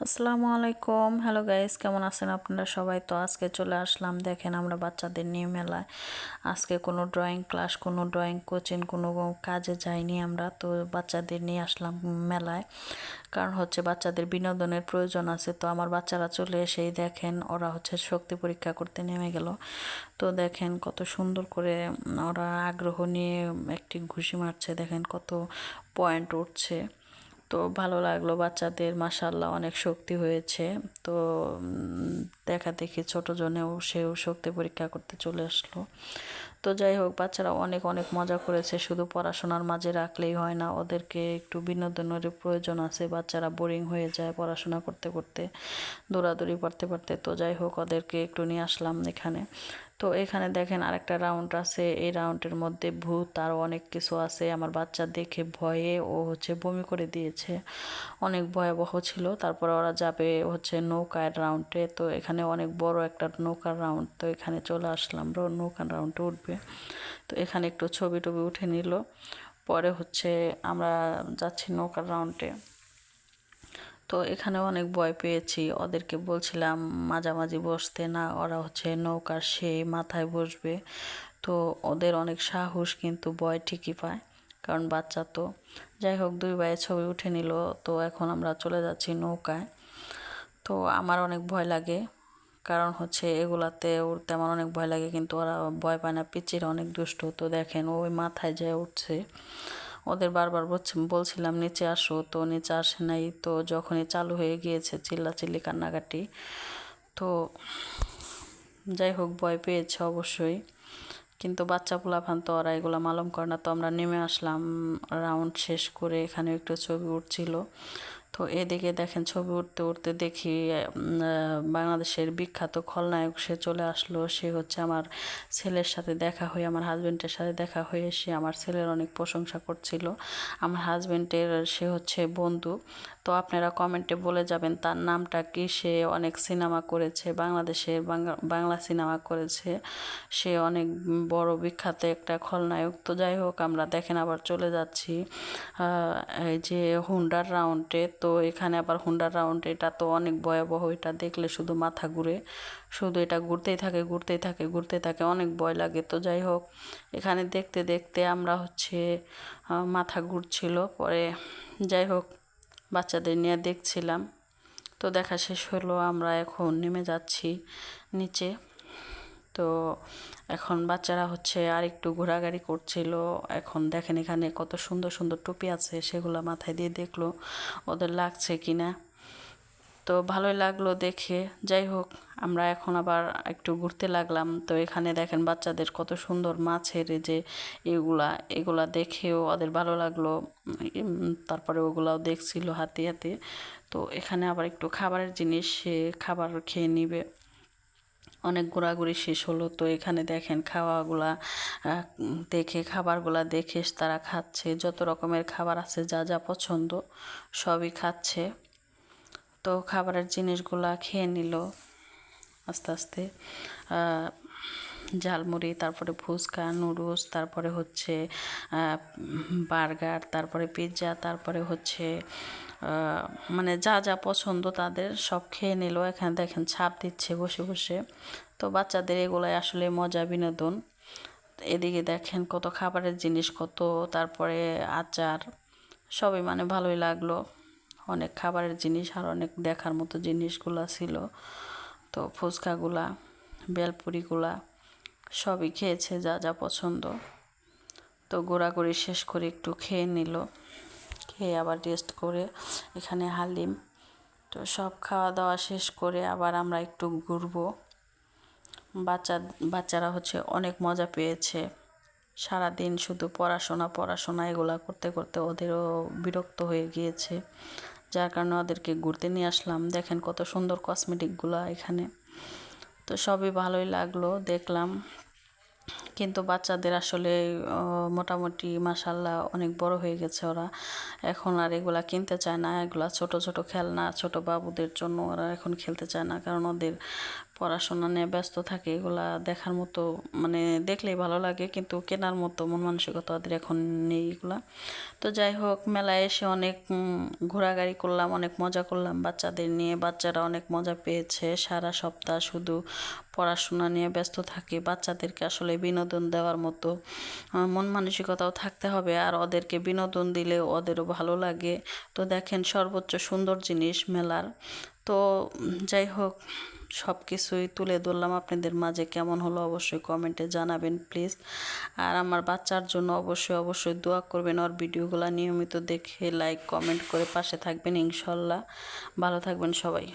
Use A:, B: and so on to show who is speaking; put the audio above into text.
A: আসসালামু আলাইকুম। Hello guys, কেমন আছেন আপনারা সবাই? তো আজকে চলে আসলাম, দেখেন আমরা বাচ্চাদের নিয়ে মেলায়। আজকে কোনো ড্রয়িং ক্লাস, কোনো ড্রয়িং কোচিং, কোনো কাজে যাইনি আমরা। তো বাচ্চাদের নিয়ে আসলাম মেলায়, কারণ হচ্ছে বাচ্চাদের বিনোদনের প্রয়োজন আছে। তো আমার বাচ্চারা চলে এসেই দেখেন ওরা হচ্ছে শক্তি পরীক্ষা করতে নেমে গেল। তো দেখেন কত সুন্দর করে ওরা আগ্রহ নিয়ে একটি ঘুষি মারছে, দেখেন কত পয়েন্ট উঠছে। তো ভালো লাগলো বাচ্চাদের, মাশাআল্লাহ অনেক শক্তি হয়েছে। তো দেখা দেখি ছোটো জনেও সেও শক্তি পরীক্ষা করতে চলে আসলো। তো যাই হোক, বাচ্চারা অনেক অনেক মজা করেছে। শুধু পড়াশোনার মাঝে রাখলেই হয় না, ওদেরকে একটু বিনোদনের প্রয়োজন আছে। বাচ্চারা বোরিং হয়ে যায় পড়াশোনা করতে করতে, দৌড়াদৌড়ি পড়তে পড়তে। তো যাই হোক, ওদেরকে একটু নিয়ে আসলাম এখানে। তো এখানে দেখেন আরেকটা রাউন্ড আছে, এই রাউন্ডের মধ্যে ভূত আর অনেক কিছু আছে। আমার বাচ্চা দেখে ভয়ে ও হচ্ছে বমি করে দিয়েছে, অনেক ভয়াবহ ছিল। তারপরে ওরা যাবে হচ্ছে নৌকার রাউন্ডে। তো এখানে অনেক বড় একটা নৌকার রাউন্ড, তো এখানে চলে আসলাম, নৌকার রাউন্ডে উঠবে। তো এখানে একটু ছবি টবি উঠে নিল। পরে হচ্ছে আমরা যাচ্ছি নৌকার রাউন্ডে। তো এখানে অনেক ভয় পেয়েছি, ওদেরকে বলছিলাম মাঝামাঝি বসতে না, ওরা হচ্ছে নৌকার সেই মাথায় বসবে। তো ওদের অনেক সাহস, কিন্তু ভয় ঠিকই পায়, কারণ বাচ্চা তো। যাই হোক, দুই ভাইয়ের ছবি উঠে নিল। তো এখন আমরা চলে যাচ্ছি নৌকায়। তো আমার অনেক ভয় লাগে, কারণ হচ্ছে এগুলাতে উঠতে আমার অনেক ভয় লাগে, কিন্তু ওরা ভয় পায় না, পিচ্চিরা অনেক দুষ্ট। তো দেখেন ওই মাথায় যেয়ে উঠছে। ওদের বারবার বলছিলাম নিচে আসো, তো নিচে আসে নাই। তো যখনই চালু হয়ে গিয়েছে চিল্লাচিল্লি কান্নাকাটি। তো যাই হোক, ভয় পেয়েছে অবশ্যই, কিন্তু বাচ্চা পোলাপান তো ওরা এগুলো মালুম করে না। তো আমরা নেমে আসলাম রাউন্ড শেষ করে, এখানে একটু ছবি উঠছিল। তো এদিকে দেখেন ছবি উঠতে উঠতে দেখি বাংলাদেশের বিখ্যাত খলনায়ক সে চলে আসলো। সে হচ্ছে আমার ছেলের সাথে দেখা হয়ে, আমার হাজব্যান্ডের সাথে দেখা হয়ে সে আমার ছেলের অনেক প্রশংসা করছিল। আমার হাজব্যান্ডের সে হচ্ছে বন্ধু। তো আপনারা কমেন্টে বলে যাবেন তার নামটা কি। সে অনেক সিনেমা করেছে, বাংলাদেশের বাংলা সিনেমা করেছে। সে অনেক বড় বিখ্যাত একটা খলনায়ক। তো যাই হোক, আমরা দেখেন আবার চলে যাচ্ছি এই যে হুন্ডার রাউন্ডে। তো এখানে আবার হুন্ডার রাউন্ড, এটা তো অনেক ভয়াবহ, এটা দেখলে শুধু মাথা ঘুরে, শুধু এটা ঘুরতেই থাকে ঘুরতেই থাকে ঘুরতেই থাকে, অনেক ভয় লাগে। তো যাই হোক, এখানে দেখতে দেখতে আমরা হচ্ছে মাথা ঘুরছিল। পরে যাই হোক, বাচ্চাদের নিয়ে দেখছিলাম। তো দেখা শেষ হলো, আমরা এখন নেমে যাচ্ছি নিচে। তো এখন বাচ্চারা হচ্ছে আর একটু ঘোরাঘুরি করছিল। এখন দেখেন এখানে কত সুন্দর সুন্দর টুপি আছে, সেগুলো মাথায় দিয়ে দেখলো ওদের লাগছে কিনা। তো ভালোই লাগলো দেখে। যাই হোক, আমরা এখন আবার একটু ঘুরতে লাগলাম। তো এখানে দেখেন বাচ্চাদের কত সুন্দর মাছের যে এগুলা, এগুলা দেখেও ওদের ভালো লাগলো। তারপরে ওগুলাও দেখছিল হাতে হাতে। তো এখানে আবার একটু খাবারের জিনিস, সে খাবার খেয়ে নিবে। অনেক ঘোরাঘুরি শেষ হলো। তো এখানে দেখেন খাওয়াগুলা দেখে, খাবারগুলা দেখে তারা খাচ্ছে। যত রকমের খাবার আছে, যা যা পছন্দ সবই খাচ্ছে। তো খাবারের জিনিসগুলা খেয়ে নিল আস্তে আস্তে। ঝালমুড়ি, তারপরে ফুচকা, নুডলস, তারপরে হচ্ছে বার্গার, তারপরে পিৎজা, তারপরে হচ্ছে মানে যা যা পছন্দ তাদের সব খেয়ে নিল। এখানে দেখেন ছাপ দিচ্ছে বসে বসে। তো বাচ্চাদের এগুলাই আসলে মজা, বিনোদন। এদিকে দেখেন কত খাবারের জিনিস, কত, তারপরে আচার, সবই মানে ভালোই লাগলো। অনেক খাবারের জিনিস আর অনেক দেখার মতো জিনিসগুলা ছিল। তো ফুচকাগুলা, বেলপুরিগুলা সবই খেয়েছে যা যা পছন্দ। তো ঘোরাঘুরি শেষ করে একটু খেয়ে নিল, খেয়ে আবার রেস্ট করে এখানে হালিম। তো সব খাওয়া দাওয়া শেষ করে আবার আমরা একটু ঘুরবো। বাচ্চারা হচ্ছে অনেক মজা পেয়েছে। সারাদিন শুধু পড়াশোনা পড়াশোনা এগুলা করতে করতে ওদেরও বিরক্ত হয়ে গিয়েছে, যার কারণে ওদেরকে ঘুরতে নিয়ে আসলাম। দেখেন কত সুন্দর কসমেটিকগুলো এখানে। তো সবই ভালোই লাগলো, দেখলাম কিন্তু বাচ্চাদের আসলে মোটামুটি মাশাল্লাহ অনেক বড় হয়ে গেছে ওরা, এখন আর এগুলা কিনতে চায় না, এগুলা ছোট ছোট খেলনা ছোট বাবুদের জন্য ওরা এখন খেলতে চায় না, কারণ ওদের পড়াশোনা নিয়ে ব্যস্ত থাকে, এগুলা দেখার মতো মানে দেখলেই ভালো লাগে কিন্তু কেনার মতো মন মানসিকতা ওদের এখন নেই এগুলা। তো যাই হোক, মেলায় এসে অনেক ঘোরাঘুরি করলাম, অনেক মজা করলাম বাচ্চাদের নিয়ে, বাচ্চারা অনেক মজা পেয়েছে। সারা সপ্তাহ শুধু পড়াশোনা নিয়ে ব্যস্ত থাকে, বাচ্চাদেরকে আসলে বিনোদন দেওয়ার মতো মন মানসিকতাও থাকতে হবে, আর ওদেরকে বিনোদন দিলে ওদেরও ভালো লাগে। তো দেখেন সর্বোচ্চ সুন্দর জিনিস মেলার। তো যাই হোক, সব কিছুই তুলে ধরলাম আপনাদের মাঝে, কেমন হলো অবশ্যই কমেন্টে জানাবেন প্লিজ। আর আমার বাচ্চার জন্য অবশ্যই অবশ্যই দোয়া করবেন, ওর ভিডিওগুলো নিয়মিত দেখে লাইক কমেন্ট করে পাশে থাকবেন ইনশাল্লাহ। ভালো থাকবেন সবাই।